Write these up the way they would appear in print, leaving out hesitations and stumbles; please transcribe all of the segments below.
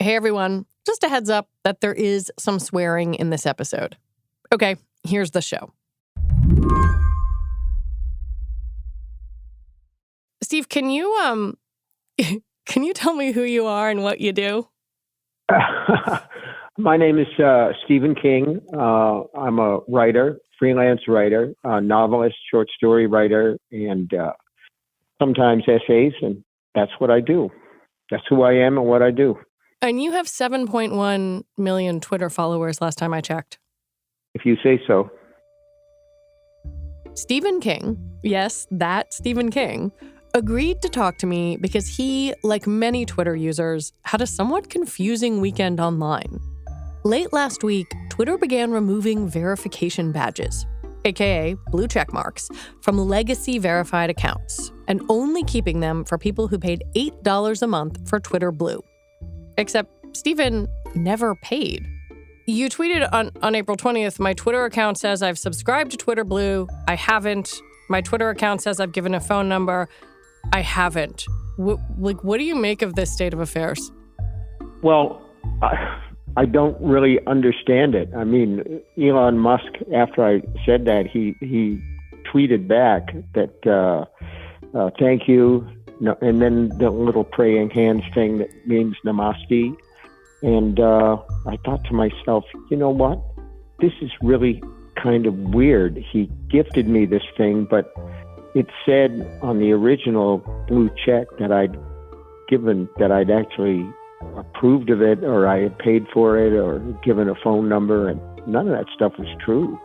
Hey, everyone. Just a heads up that there is some swearing in this episode. Okay, here's the show. Steve, can you tell me who you are and what you do? My name is Stephen King. I'm a writer, freelance writer, novelist, short story writer, and sometimes essays, and that's what I do. That's who I am and what I do. And you have 7.1 million Twitter followers last time I checked. If you say so. Stephen King, yes, that Stephen King, agreed to talk to me because he, like many Twitter users, had a somewhat confusing weekend online. Late last week, Twitter began removing verification badges, aka blue check marks, from legacy verified accounts, and only keeping them for people who paid $8 a month for Twitter Blue. Except Stephen never paid. You tweeted on April 20th, my Twitter account says I've subscribed to Twitter Blue. I haven't. My Twitter account says I've given a phone number. I haven't. What do you make of this state of affairs? Well, I don't really understand it. I mean, Elon Musk, after I said that, he tweeted back that thank you, no, and then the little praying hands thing that means namaste. And I thought to myself, you know what? This is really kind of weird. He gifted me this thing, but it said on the original blue check that I'd actually approved of it, or I had paid for it, or given a phone number, and none of that stuff was true.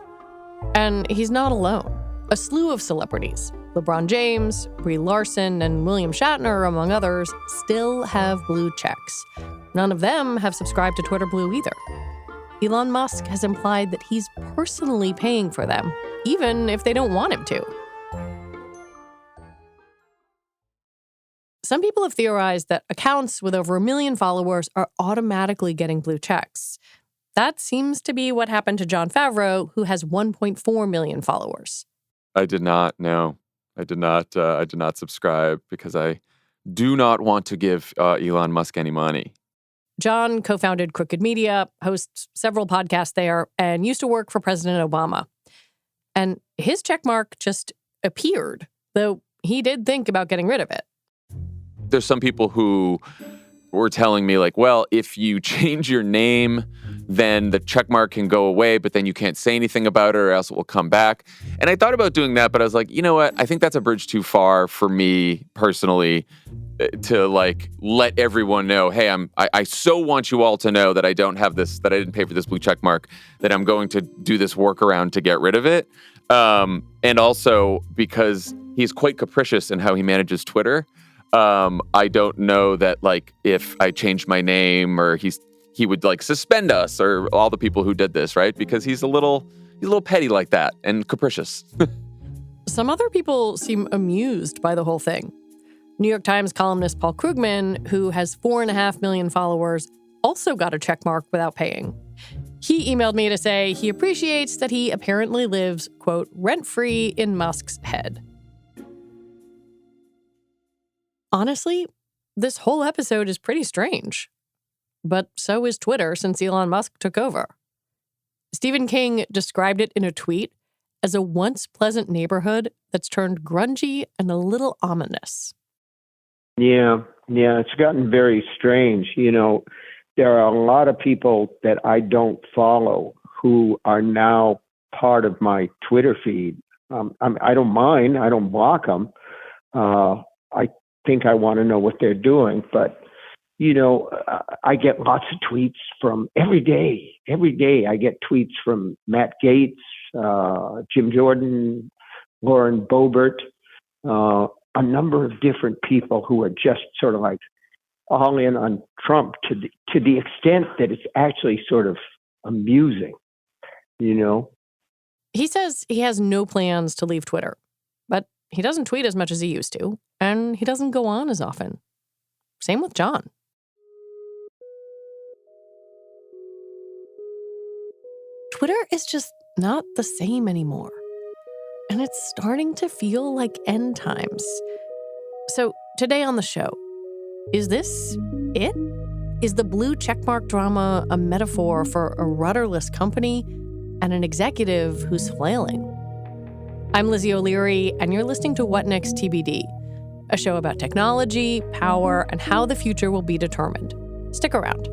And he's not alone. A slew of celebrities, LeBron James, Brie Larson, and William Shatner, among others, still have blue checks. None of them have subscribed to Twitter Blue either. Elon Musk has implied that he's personally paying for them, even if they don't want him to. Some people have theorized that accounts with over 1 million followers are automatically getting blue checks. That seems to be what happened to Jon Favreau, who has 1.4 million followers. I did not. No, I did not. I did not subscribe because I do not want to give Elon Musk any money. Jon co-founded Crooked Media, hosts several podcasts there, and used to work for President Obama. And his checkmark just appeared, though he did think about getting rid of it. There's some people who were telling me, like, well, if you change your name, then the checkmark can go away, but then you can't say anything about it or else it will come back. And I thought about doing that, but I was like, you know what? I think that's a bridge too far for me personally to like let everyone know, hey, I so want you all to know that I don't have this, that I didn't pay for this blue check mark, that I'm going to do this workaround to get rid of it. And also because he's quite capricious in how he manages Twitter. I don't know that like if I changed my name or he would like suspend us or all the people who did this, right? Because he's a little petty like that and capricious. Some other people seem amused by the whole thing. New York Times columnist Paul Krugman, who has 4.5 million followers, also got a check mark without paying. He emailed me to say he appreciates that he apparently lives, quote, rent-free in Musk's head. Honestly, this whole episode is pretty strange. But so is Twitter since Elon Musk took over. Stephen King described it in a tweet as a once pleasant neighborhood that's turned grungy and a little ominous. Yeah, it's gotten very strange. You know, there are a lot of people that I don't follow who are now part of my Twitter feed. I don't mind. I don't block them. I think I want to know what they're doing, but you know, I get lots of tweets from every day. Every day I get tweets from Matt Gaetz, Jim Jordan, Lauren Boebert, a number of different people who are just sort of like all in on Trump to the extent that it's actually sort of amusing, you know? He says he has no plans to leave Twitter, but he doesn't tweet as much as he used to, and he doesn't go on as often. Same with Jon. Twitter is just not the same anymore. And it's starting to feel like end times. So today on the show, is this it? Is the blue checkmark drama a metaphor for a rudderless company and an executive who's flailing? I'm Lizzie O'Leary, and you're listening to What Next TBD, a show about technology, power, and how the future will be determined. Stick around.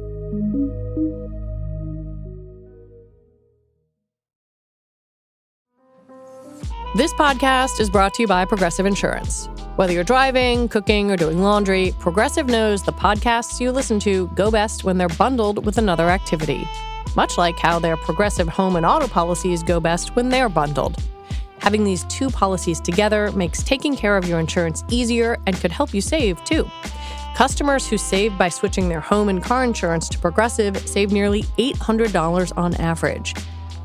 This podcast is brought to you by Progressive Insurance. Whether you're driving, cooking, or doing laundry, Progressive knows the podcasts you listen to go best when they're bundled with another activity, much like how their Progressive home and auto policies go best when they're bundled. Having these two policies together makes taking care of your insurance easier and could help you save, too. Customers who save by switching their home and car insurance to Progressive save nearly $800 on average.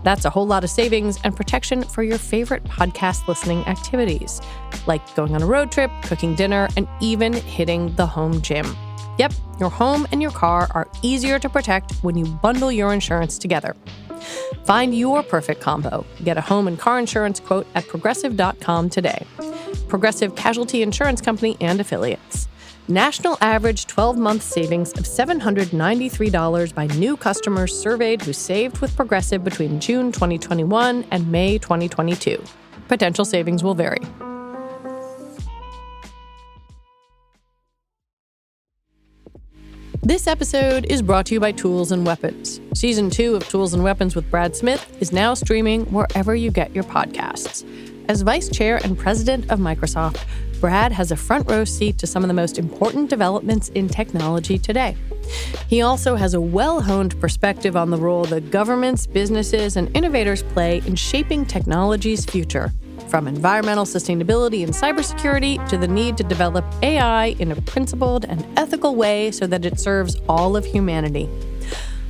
That's a whole lot of savings and protection for your favorite podcast listening activities, like going on a road trip, cooking dinner, and even hitting the home gym. Yep, your home and your car are easier to protect when you bundle your insurance together. Find your perfect combo. Get a home and car insurance quote at progressive.com today. Progressive Casualty Insurance Company and Affiliates. National average 12-month savings of $793 by new customers surveyed who saved with Progressive between June 2021 and May 2022. Potential savings will vary. This episode is brought to you by Tools and Weapons. Season 2 of Tools and Weapons with Brad Smith is now streaming wherever you get your podcasts. As vice chair and president of Microsoft, Brad has a front row seat to some of the most important developments in technology today. He also has a well-honed perspective on the role that governments, businesses, and innovators play in shaping technology's future, from environmental sustainability and cybersecurity to the need to develop AI in a principled and ethical way so that it serves all of humanity.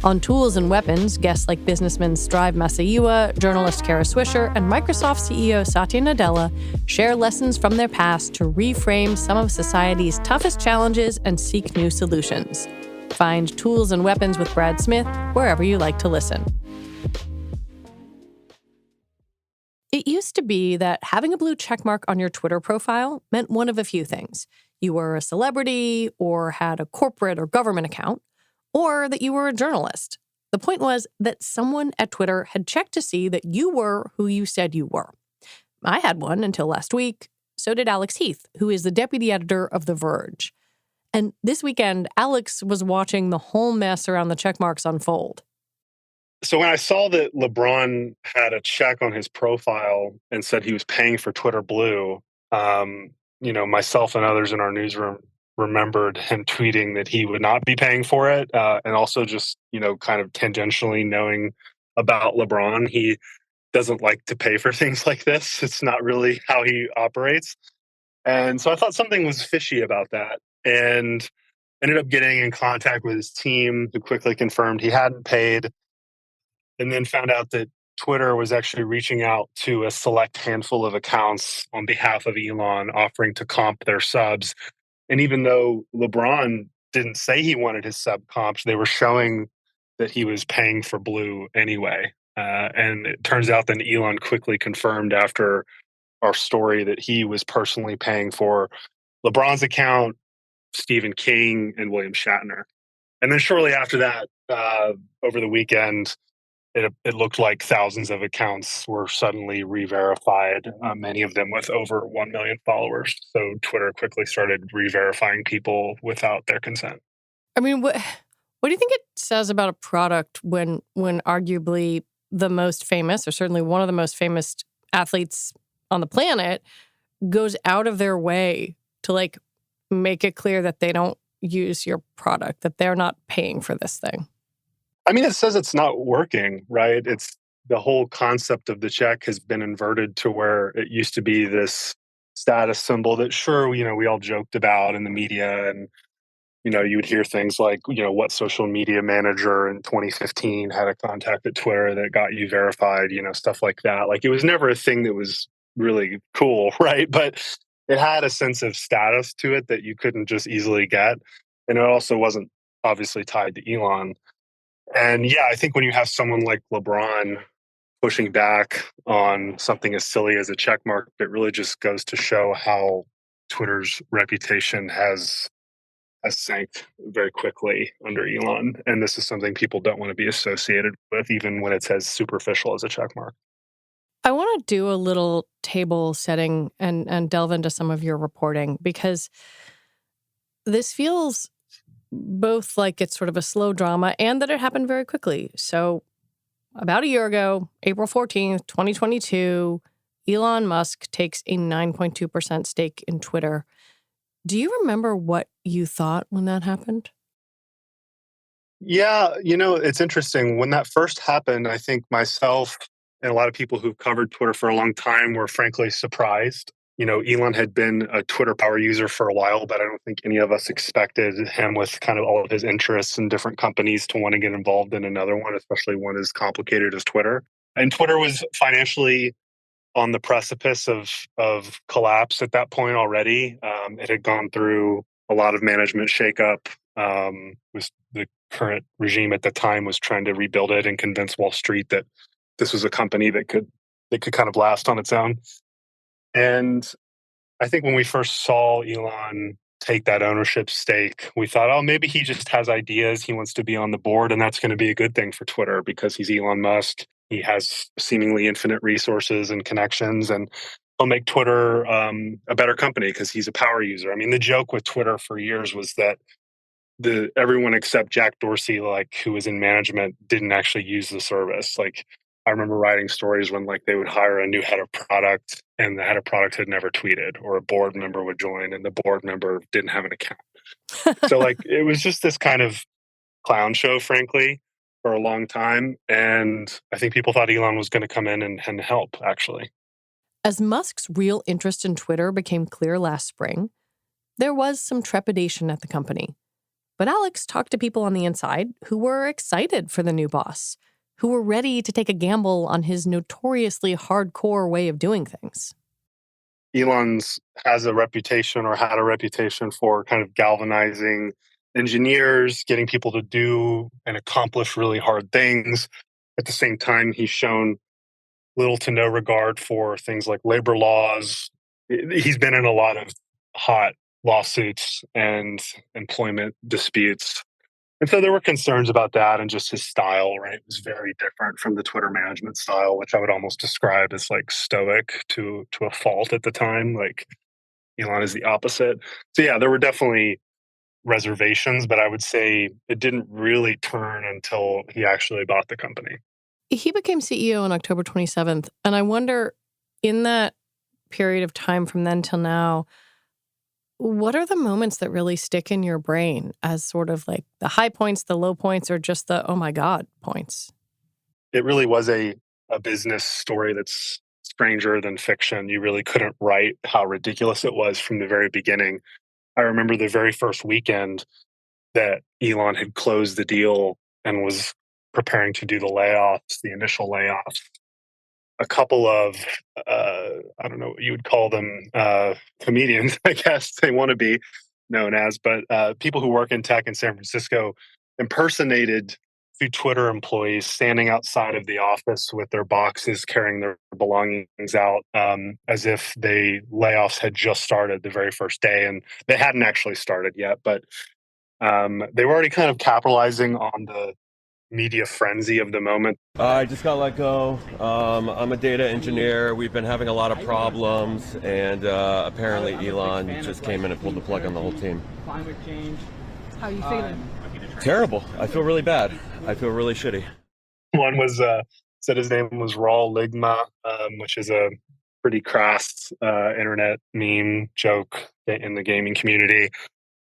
On Tools and Weapons, guests like businessman Strive Masayiwa, journalist Kara Swisher, and Microsoft CEO Satya Nadella share lessons from their past to reframe some of society's toughest challenges and seek new solutions. Find Tools and Weapons with Brad Smith wherever you like to listen. It used to be that having a blue checkmark on your Twitter profile meant one of a few things. You were a celebrity or had a corporate or government account, or that you were a journalist. The point was that someone at Twitter had checked to see that you were who you said you were. I had one until last week. So did Alex Heath, who is the deputy editor of The Verge. And this weekend, Alex was watching the whole mess around the checkmarks unfold. So when I saw that LeBron had a check on his profile and said he was paying for Twitter Blue, myself and others in our newsroom remembered him tweeting that he would not be paying for it. And also just, kind of tangentially knowing about LeBron, he doesn't like to pay for things like this. It's not really how he operates. And so I thought something was fishy about that and ended up getting in contact with his team, who quickly confirmed he hadn't paid, and then found out that Twitter was actually reaching out to a select handful of accounts on behalf of Elon, offering to comp their subs. And even though LeBron didn't say he wanted his sub comps, they were showing that he was paying for Blue anyway. And it turns out that Elon quickly confirmed after our story that he was personally paying for LeBron's account, Stephen King, and William Shatner. And then shortly after that, over the weekend, it looked like thousands of accounts were suddenly re-verified, many of them with over 1 million followers. So Twitter quickly started re-verifying people without their consent. I mean, what do you think it says about a product when arguably the most famous, or certainly one of the most famous athletes on the planet, goes out of their way to make it clear that they don't use your product, that they're not paying for this thing? I mean, it says it's not working, right? It's the whole concept of the check has been inverted to where it used to be this status symbol that sure, we all joked about in the media, and you would hear things like, what social media manager in 2015 had a contact at Twitter that got you verified, stuff like that. Like, it was never a thing that was really cool, right? But it had a sense of status to it that you couldn't just easily get. And it also wasn't obviously tied to Elon. And yeah, I think when you have someone like LeBron pushing back on something as silly as a check mark, it really just goes to show how Twitter's reputation has has sank very quickly under Elon. And this is something people don't want to be associated with, even when it's as superficial as a check mark. I want to do a little table setting and delve into some of your reporting, because this feels both like it's sort of a slow drama and that it happened very quickly. So about a year ago, April 14th, 2022, Elon Musk takes a 9.2% stake in Twitter. Do you remember what you thought when that happened? Yeah, it's interesting. When that first happened, I think myself and a lot of people who've covered Twitter for a long time were frankly surprised. Elon had been a Twitter power user for a while, but I don't think any of us expected him, with kind of all of his interests in different companies, to want to get involved in another one, especially one as complicated as Twitter. And Twitter was financially on the precipice of collapse at that point already. It had gone through a lot of management shakeup. Was the current regime at the time was trying to rebuild it and convince Wall Street that this was a company that could kind of last on its own. And I think when we first saw Elon take that ownership stake, we thought, oh, maybe he just has ideas. He wants to be on the board, and that's going to be a good thing for Twitter because he's Elon Musk. He has seemingly infinite resources and connections, and he'll make Twitter a better company because he's a power user. I mean, the joke with Twitter for years was that everyone except Jack Dorsey, who was in management, didn't actually use the service. I remember writing stories when they would hire a new head of product and the head of product had never tweeted, or a board member would join and the board member didn't have an account. So it was just this kind of clown show, frankly, for a long time. And I think people thought Elon was going to come in and help, actually. As Musk's real interest in Twitter became clear last spring, there was some trepidation at the company. But Alex talked to people on the inside who were excited for the new boss, who were ready to take a gamble on his notoriously hardcore way of doing things. Elon's has a reputation, or had a reputation, for kind of galvanizing engineers, getting people to do and accomplish really hard things. At the same time, he's shown little to no regard for things like labor laws. He's been in a lot of hot lawsuits and employment disputes. And so there were concerns about that and just his style, right? It was very different from the Twitter management style, which I would almost describe as stoic to a fault at the time. Elon is the opposite. So yeah, there were definitely reservations, but I would say it didn't really turn until he actually bought the company. He became CEO on October 27th. And I wonder, in that period of time from then till now, what are the moments that really stick in your brain as sort of the high points, the low points, or just the, oh my God, points? It really was a business story that's stranger than fiction. You really couldn't write how ridiculous it was from the very beginning. I remember the very first weekend that Elon had closed the deal and was preparing to do the initial layoffs. A couple of, I don't know what you would call them, comedians, I guess they want to be known as, but people who work in tech in San Francisco impersonated two Twitter employees standing outside of the office with their boxes, carrying their belongings out, as if the layoffs had just started the very first day. And they hadn't actually started yet, but they were already kind of capitalizing on the media frenzy of the moment. I just got let go. I'm a data engineer. We've been having a lot of problems, and apparently Elon just came in and pulled the plug on the whole team. Climate change. How are you feeling? Terrible. I feel really bad. I feel really shitty. One was said his name was Raul Ligma, which is a pretty crass internet meme joke in the gaming community.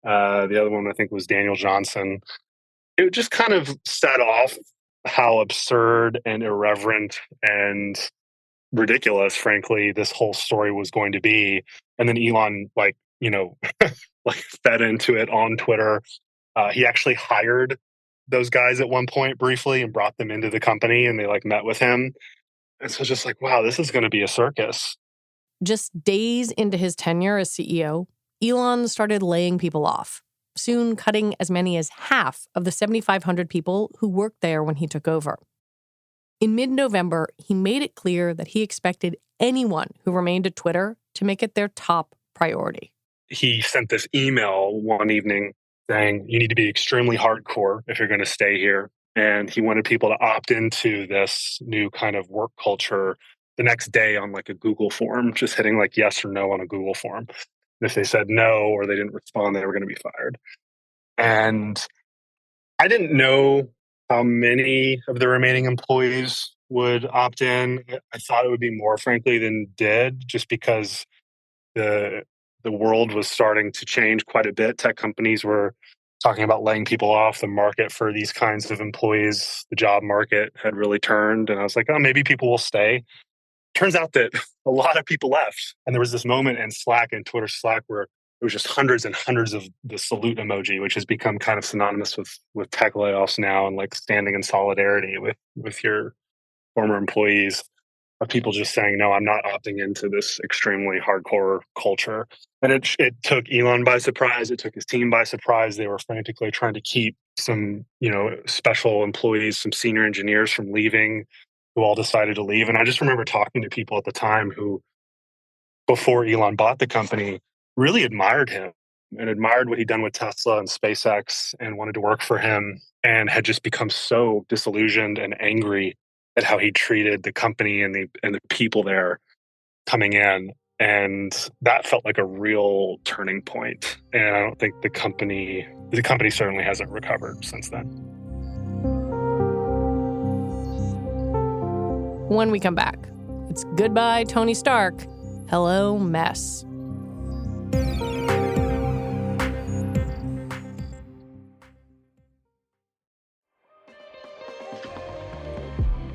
The other one I think was Daniel Johnson. It just kind of set off how absurd and irreverent and ridiculous, frankly, this whole story was going to be. And then Elon, fed into it on Twitter. He actually hired those guys at one point briefly and brought them into the company, and they met with him. And so just wow, this is going to be a circus. Just days into his tenure as CEO, Elon started laying people off, soon cutting as many as half of the 7,500 people who worked there when he took over. In mid-November, he made it clear that he expected anyone who remained at Twitter to make it their top priority. He sent this email one evening saying you need to be extremely hardcore if you're going to stay here. And he wanted people to opt into this new kind of work culture the next day on like a Google form, just hitting like yes or no on a Google form. And if they said no or they didn't respond, they were going to be fired. And I didn't know how many of the remaining employees would opt in. I thought it would be more, frankly, than did, just because the world was starting to change quite a bit. Tech companies were talking about laying people off. The market for these kinds of employees, the job market had really turned. And I was like, oh, maybe people will stay. Turns out that a lot of people left. And there was this moment in Slack and Twitter Slack where it was just hundreds and hundreds of the salute emoji, which has become kind of synonymous with tech layoffs now, and like standing in solidarity with your former employees, of people just saying, no, I'm not opting into this extremely hardcore culture. And it took Elon by surprise. It took his team by surprise. They were frantically trying to keep some, special employees, some senior engineers from leaving, who all decided to leave. And I just remember talking to people at the time who, before Elon bought the company, really admired him and admired what he'd done with Tesla and SpaceX and wanted to work for him, and had just become so disillusioned and angry at how he treated the company and the people there coming in. And that felt like a real turning point. And I don't think the company certainly hasn't recovered since then. When we come back, it's goodbye, Tony Stark. Hello, mess.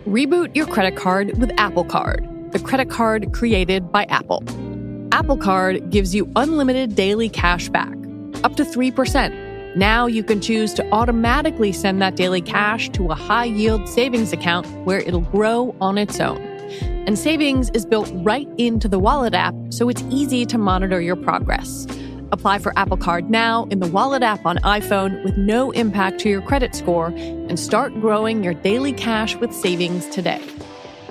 Reboot your credit card with Apple Card, the credit card created by Apple. Apple Card gives you unlimited daily cash back, up to 3%. Now you can choose to automatically send that daily cash to a high-yield savings account where it'll grow on its own. And savings is built right into the Wallet app, so it's easy to monitor your progress. Apply for Apple Card now in the Wallet app on iPhone with no impact to your credit score, and start growing your daily cash with savings today.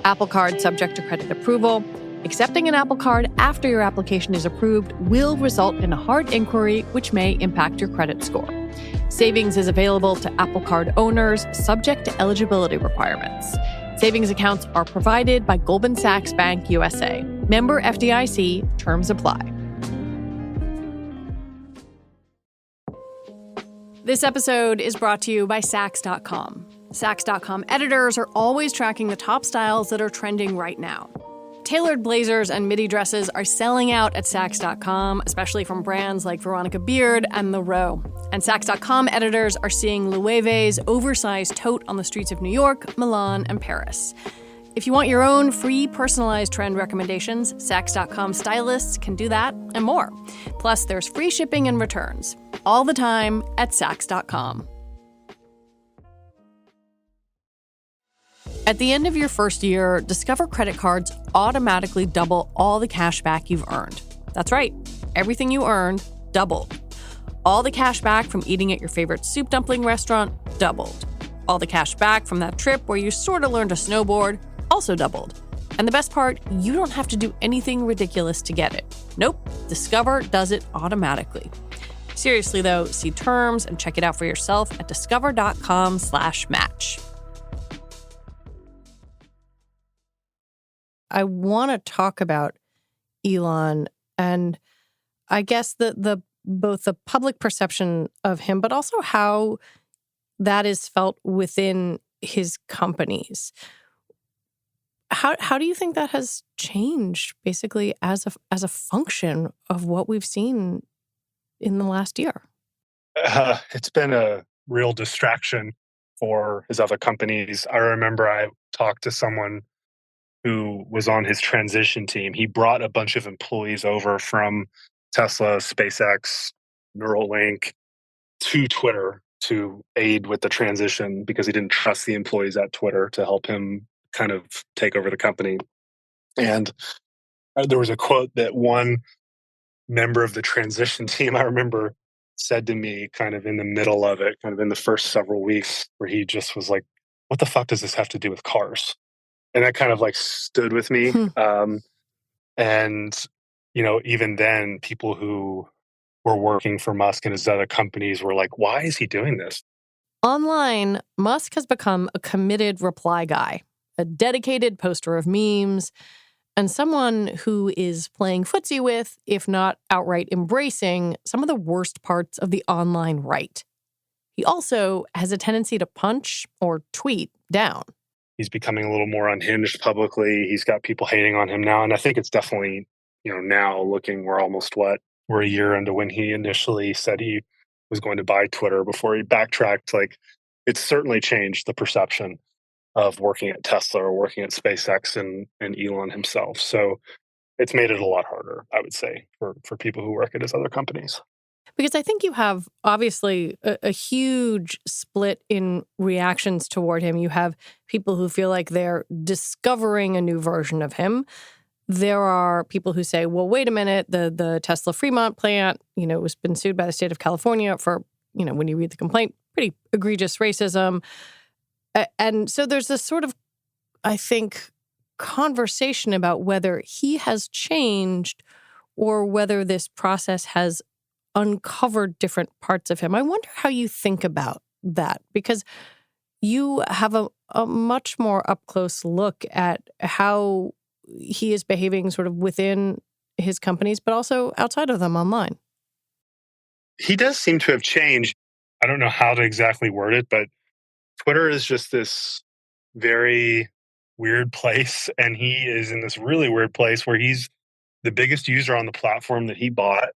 Apple Card subject to credit approval. Accepting an Apple Card after your application is approved will result in a hard inquiry, which may impact your credit score. Savings is available to Apple Card owners, subject to eligibility requirements. Savings accounts are provided by Goldman Sachs Bank USA. Member FDIC. Terms apply. This episode is brought to you by Saks.com. Saks.com editors are always tracking the top styles that are trending right now. Tailored blazers and midi dresses are selling out at Saks.com, especially from brands like Veronica Beard and The Row. And Saks.com editors are seeing Loewe's oversized tote on the streets of New York, Milan, and Paris. If you want your own free personalized trend recommendations, Saks.com stylists can do that and more. Plus, there's free shipping and returns all the time at Saks.com. At the end of your first year, Discover credit cards automatically double all the cash back you've earned. That's right. Everything you earned doubled. All the cash back from eating at your favorite soup dumpling restaurant doubled. All the cash back from that trip where you sort of learned to snowboard also doubled. And the best part, you don't have to do anything ridiculous to get it. Nope, Discover does it automatically. Seriously though, see terms and check it out for yourself at discover.com/match. I want to talk about Elon and I guess the both the public perception of him, but also how that is felt within his companies. How do you think that has changed, basically, as a function of what we've seen in the last year? It's been a real distraction for his other companies. I remember I talked to someone who was on his transition team. He brought a bunch of employees over from Tesla, SpaceX, Neuralink to Twitter to aid with the transition because he didn't trust the employees at Twitter to help him kind of take over the company. And there was a quote that one member of the transition team, I remember, said to me kind of in the middle of it, kind of in the first several weeks, where he just was like, what the fuck does this have to do with cars? And that kind of like stood with me. And, even then, people who were working for Musk and his other companies were like, why is he doing this? Online, Musk has become a committed reply guy, a dedicated poster of memes, and someone who is playing footsie with, if not outright embracing, some of the worst parts of the online right. He also has a tendency to punch or tweet down. He's becoming a little more unhinged publicly. He's got people hating on him now. And I think it's definitely, now looking, we're a year into when he initially said he was going to buy Twitter before he backtracked. Like, it's certainly changed the perception of working at Tesla or working at SpaceX and Elon himself. So it's made it a lot harder, I would say, for people who work at his other companies. Because I think you have, obviously, a huge split in reactions toward him. You have people who feel like they're discovering a new version of him. There are people who say, well, wait a minute, the Tesla Fremont plant, has been sued by the state of California for, when you read the complaint, pretty egregious racism. And so there's this sort of, I think, conversation about whether he has changed or whether this process has uncovered different parts of him. I wonder how you think about that, because you have a much more up-close look at how he is behaving sort of within his companies, but also outside of them online. He does seem to have changed. I don't know how to exactly word it, but Twitter is just this very weird place, and he is in this really weird place where he's the biggest user on the platform that he bought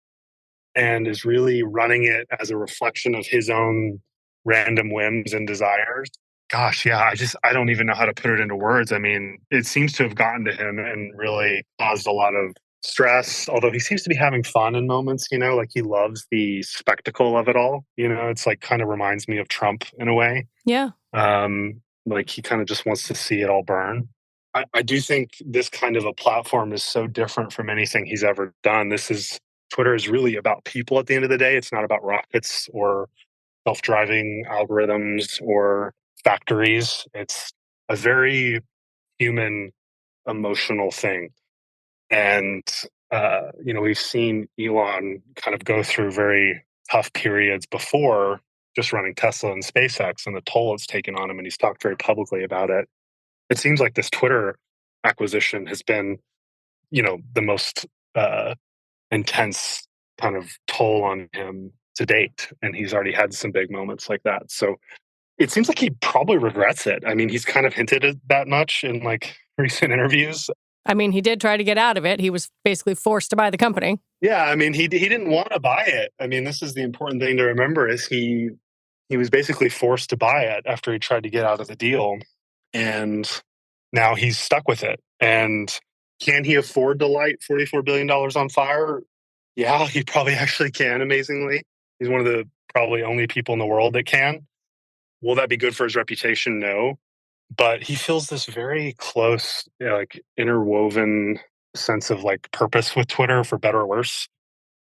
and is really running it as a reflection of his own random whims and desires. Gosh, yeah, I don't even know how to put it into words. I mean, it seems to have gotten to him and really caused a lot of stress, although he seems to be having fun in moments, like he loves the spectacle of it all. It's like kind of reminds me of Trump in a way. Yeah. Like he kind of just wants to see it all burn. I do think this kind of a platform is so different from anything he's ever done. Twitter is really about people at the end of the day. It's not about rockets or self-driving algorithms or factories. It's a very human, emotional thing. And, we've seen Elon kind of go through very tough periods before just running Tesla and SpaceX and the toll it's taken on him. And he's talked very publicly about it. It seems like this Twitter acquisition has been, the most intense kind of toll on him to date. And he's already had some big moments like that. So it seems like he probably regrets it. I mean, he's kind of hinted at that much in like recent interviews. I mean, he did try to get out of it. He was basically forced to buy the company. Yeah, I mean, he didn't want to buy it. I mean, this is the important thing to remember is he was basically forced to buy it after he tried to get out of the deal. And now he's stuck with it. And can he afford to light $44 billion on fire? Yeah, he probably actually can, amazingly. He's one of the probably only people in the world that can. Will that be good for his reputation? No. But he feels this very close, like interwoven sense of like purpose with Twitter, for better or worse.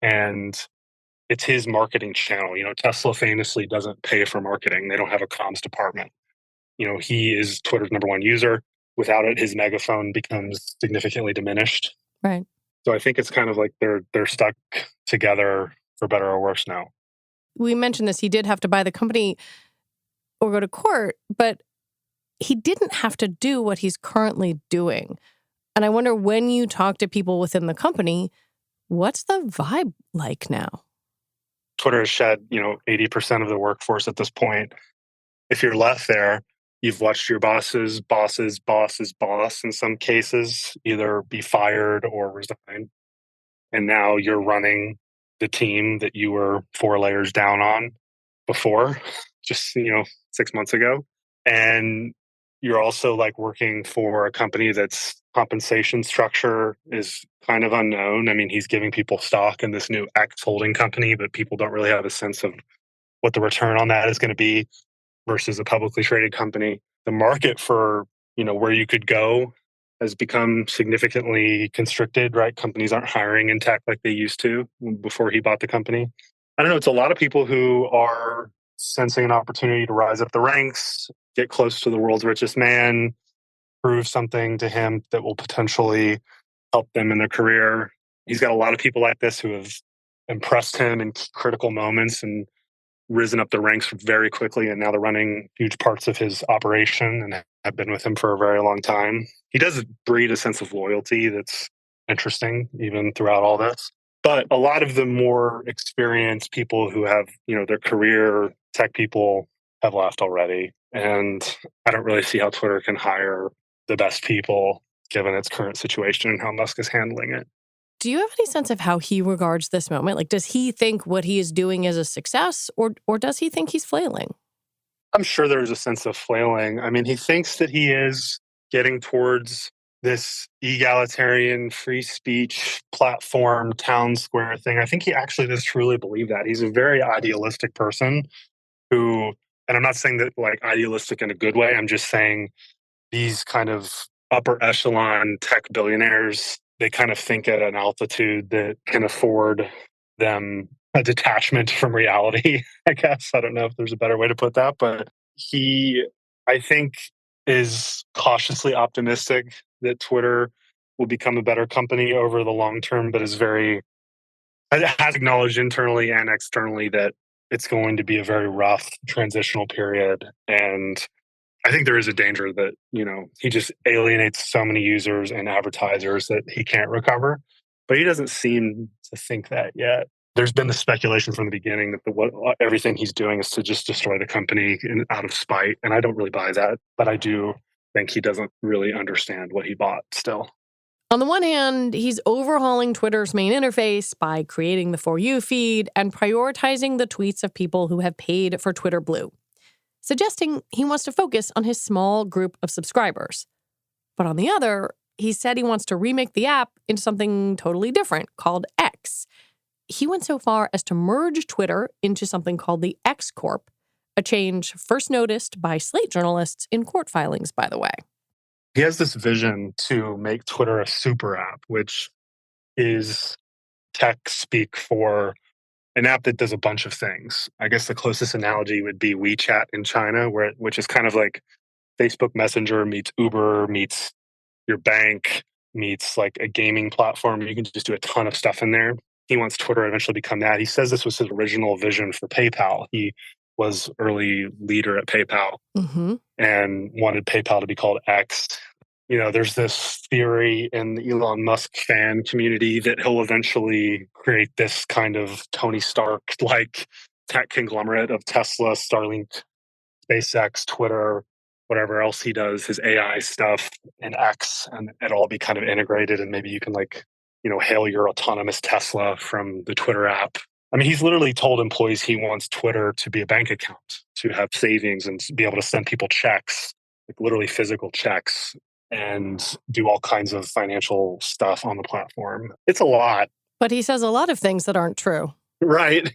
And it's his marketing channel. Tesla famously doesn't pay for marketing. They don't have a comms department. He is Twitter's number one user. Without it, his megaphone becomes significantly diminished. Right. So I think it's kind of like they're stuck together for better or worse now. We mentioned this. He did have to buy the company or go to court, but he didn't have to do what he's currently doing. And I wonder, when you talk to people within the company, what's the vibe like now? Twitter has shed, 80% of the workforce at this point. If you're left there, you've watched your boss in some cases either be fired or resign. And now you're running the team that you were 4 layers down on before, just, 6 months ago. And you're also like working for a company that's compensation structure is kind of unknown. I mean, he's giving people stock in this new X holding company, but people don't really have a sense of what the return on that is going to be versus a publicly traded company. The market for, where you could go has become significantly constricted, right? Companies aren't hiring in tech like they used to before he bought the company. I don't know. It's a lot of people who are sensing an opportunity to rise up the ranks, get close to the world's richest man, prove something to him that will potentially help them in their career. He's got a lot of people like this who have impressed him in critical moments and risen up the ranks very quickly, and now they're running huge parts of his operation and have been with him for a very long time. He does breed a sense of loyalty that's interesting even throughout all this. But a lot of the more experienced people who have, their career tech people have left already. And I don't really see how Twitter can hire the best people given its current situation and how Musk is handling it. Do you have any sense of how he regards this moment? Like, does he think what he is doing is a success, or does he think he's flailing? I'm sure there's a sense of flailing. I mean, he thinks that he is getting towards this egalitarian free speech platform town square thing. I think he actually does truly believe that. He's a very idealistic person who, and I'm not saying that like idealistic in a good way, I'm just saying these kind of upper echelon tech billionaires, they kind of think at an altitude that can afford them a detachment from reality, I guess. I don't know if there's a better way to put that, but he, I think, is cautiously optimistic that Twitter will become a better company over the long term, but has acknowledged internally and externally that it's going to be a very rough transitional period. And I think there is a danger that, he just alienates so many users and advertisers that he can't recover. But he doesn't seem to think that yet. There's been the speculation from the beginning that everything he's doing is to just destroy the company out of spite. And I don't really buy that. But I do think he doesn't really understand what he bought still. On the one hand, he's overhauling Twitter's main interface by creating the For You feed and prioritizing the tweets of people who have paid for Twitter Blue, suggesting he wants to focus on his small group of subscribers. But on the other, he said he wants to remake the app into something totally different called X. He went so far as to merge Twitter into something called the X Corp, a change first noticed by Slate journalists in court filings, by the way. He has this vision to make Twitter a super app, which is tech speak for an app that does a bunch of things. I guess the closest analogy would be WeChat in China, which is kind of like Facebook Messenger meets Uber meets your bank meets like a gaming platform. You can just do a ton of stuff in there. He wants Twitter to eventually become that. He says this was his original vision for PayPal. He was early leader at PayPal and wanted PayPal to be called X. There's this theory in the Elon Musk fan community that he'll eventually create this kind of Tony Stark-like tech conglomerate of Tesla, Starlink, SpaceX, Twitter, whatever else he does, his AI stuff, and X, and it'll all be kind of integrated, and maybe you can hail your autonomous Tesla from the Twitter app. I mean, he's literally told employees he wants Twitter to be a bank account, to have savings and be able to send people checks, like literally physical checks, and do all kinds of financial stuff on the platform. It's a lot. But he says a lot of things that aren't true. Right.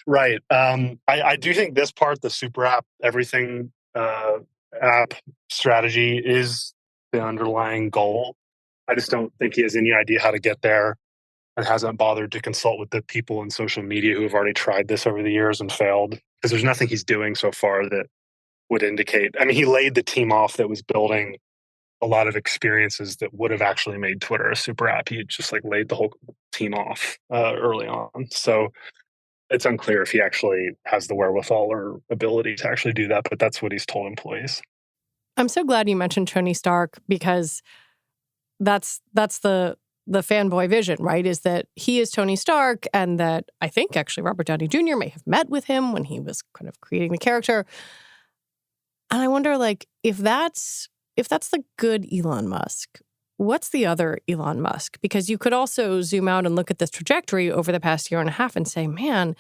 Right. I do think this part, the super app, everything app strategy is the underlying goal. I just don't think he has any idea how to get there and hasn't bothered to consult with the people in social media who have already tried this over the years and failed. Because there's nothing he's doing so far that would indicate. I mean, he laid the team off that was building a lot of experiences that would have actually made Twitter a super app. He just laid the whole team off early on. So it's unclear if he actually has the wherewithal or ability to actually do that, but that's what he's told employees. I'm so glad you mentioned Tony Stark, because that's the fanboy vision, right? Is that he is Tony Stark, and that I think actually Robert Downey Jr. may have met with him when he was kind of creating the character. And I wonder, if that's the good Elon Musk, what's the other Elon Musk? Because you could also zoom out and look at this trajectory over the past year and a half and say, man,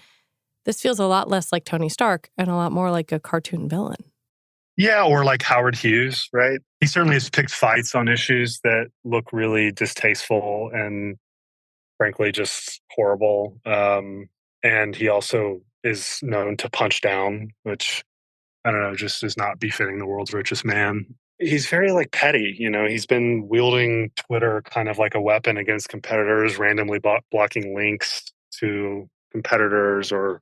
this feels a lot less like Tony Stark and a lot more like a cartoon villain. Yeah, or like Howard Hughes, right? He certainly has picked fights on issues that look really distasteful and frankly just horrible. And he also is known to punch down, which, I don't know, just is not befitting the world's richest man. He's very petty, he's been wielding Twitter kind of like a weapon against competitors, randomly blocking links to competitors or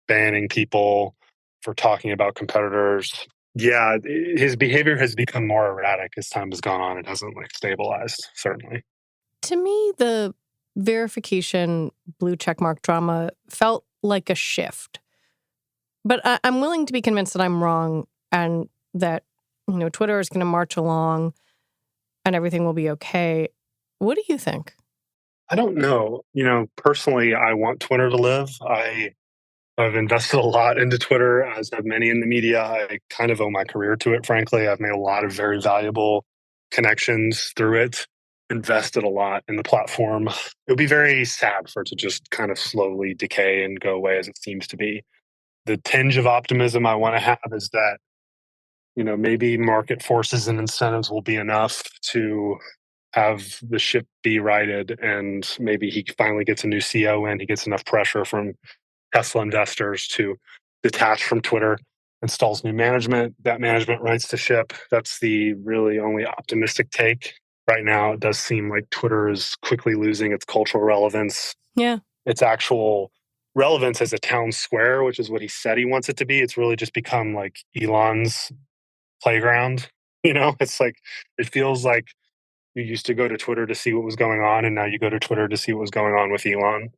banning people for talking about competitors. Yeah, his behavior has become more erratic as time has gone on. It hasn't stabilized, certainly. To me, the verification blue checkmark drama felt like a shift. But I'm willing to be convinced that I'm wrong and that, Twitter is going to march along and everything will be okay. What do you think? I don't know. Personally, I want Twitter to live. I've invested a lot into Twitter, as have many in the media. I kind of owe my career to it, frankly. I've made a lot of very valuable connections through it, invested a lot in the platform. It would be very sad for it to just kind of slowly decay and go away as it seems to be. The tinge of optimism I want to have is that, maybe market forces and incentives will be enough to have the ship be righted, and maybe he finally gets a new CEO in. He gets enough pressure from Tesla investors to detach from Twitter, installs new management. That management rights the ship. That's the really only optimistic take. Right now, it does seem like Twitter is quickly losing its cultural relevance. Yeah. Its actual relevance as a town square, which is what he said he wants it to be. It's really just become like Elon's playground. It's like, it feels like you used to go to Twitter to see what was going on, and now you go to Twitter to see what was going on with Elon.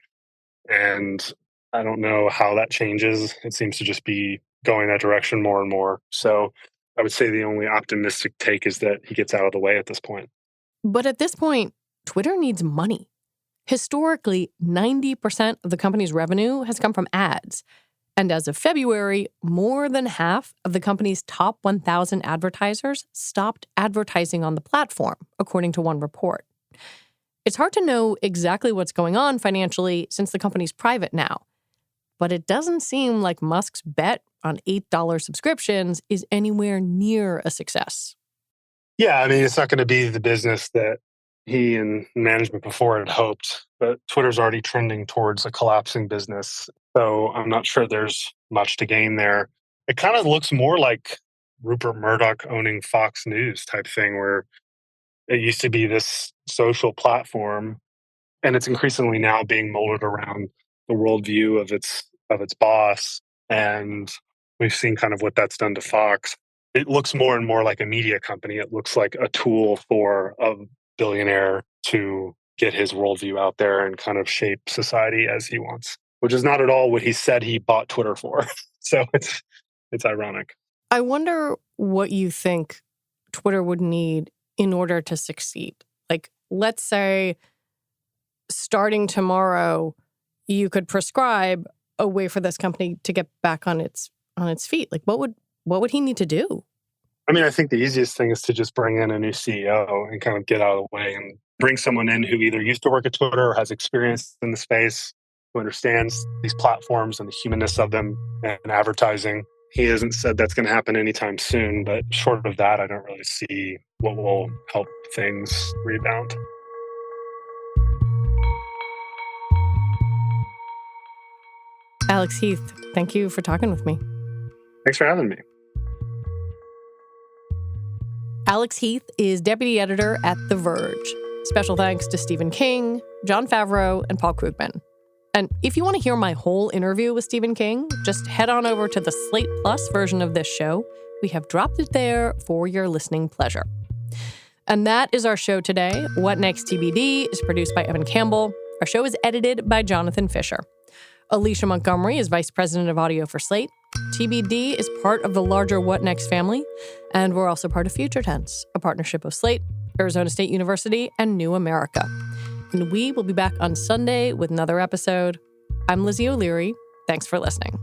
And I don't know how that changes. It seems to just be going that direction more and more. So I would say the only optimistic take is that he gets out of the way at this point. But at this point, Twitter needs money. Historically, 90% of the company's revenue has come from ads. And as of February, more than half of the company's top 1,000 advertisers stopped advertising on the platform, according to one report. It's hard to know exactly what's going on financially since the company's private now. But it doesn't seem like Musk's bet on $8 subscriptions is anywhere near a success. Yeah, I mean, it's not going to be the business that he and management before had hoped, but Twitter's already trending towards a collapsing business. So I'm not sure there's much to gain there. It kind of looks more like Rupert Murdoch owning Fox News type thing, where it used to be this social platform, and it's increasingly now being molded around the worldview of its boss. And we've seen kind of what that's done to Fox. It looks more and more like a media company. It looks like a tool for a billionaire to get his worldview out there and kind of shape society as he wants, which is not at all what he said he bought Twitter for. So it's ironic. I wonder what you think Twitter would need in order to succeed. Like, let's say starting tomorrow, you could prescribe a way for this company to get back on its feet. Like, what would he need to do? I mean, I think the easiest thing is to just bring in a new CEO and kind of get out of the way and bring someone in who either used to work at Twitter or has experience in the space, who understands these platforms and the humanness of them and advertising. He hasn't said that's going to happen anytime soon, but short of that, I don't really see what will help things rebound. Alex Heath, thank you for talking with me. Thanks for having me. Alex Heath is deputy editor at The Verge. Special thanks to Stephen King, Jon Favreau, and Paul Krugman. And if you want to hear my whole interview with Stephen King, just head on over to the Slate Plus version of this show. We have dropped it there for your listening pleasure. And that is our show today. What Next TBD is produced by Evan Campbell. Our show is edited by Jonathan Fisher. Alicia Montgomery is vice president of audio for Slate. TBD is part of the larger What Next family. And we're also part of Future Tense, a partnership of Slate, Arizona State University, and New America. And we will be back on Sunday with another episode. I'm Lizzie O'Leary. Thanks for listening.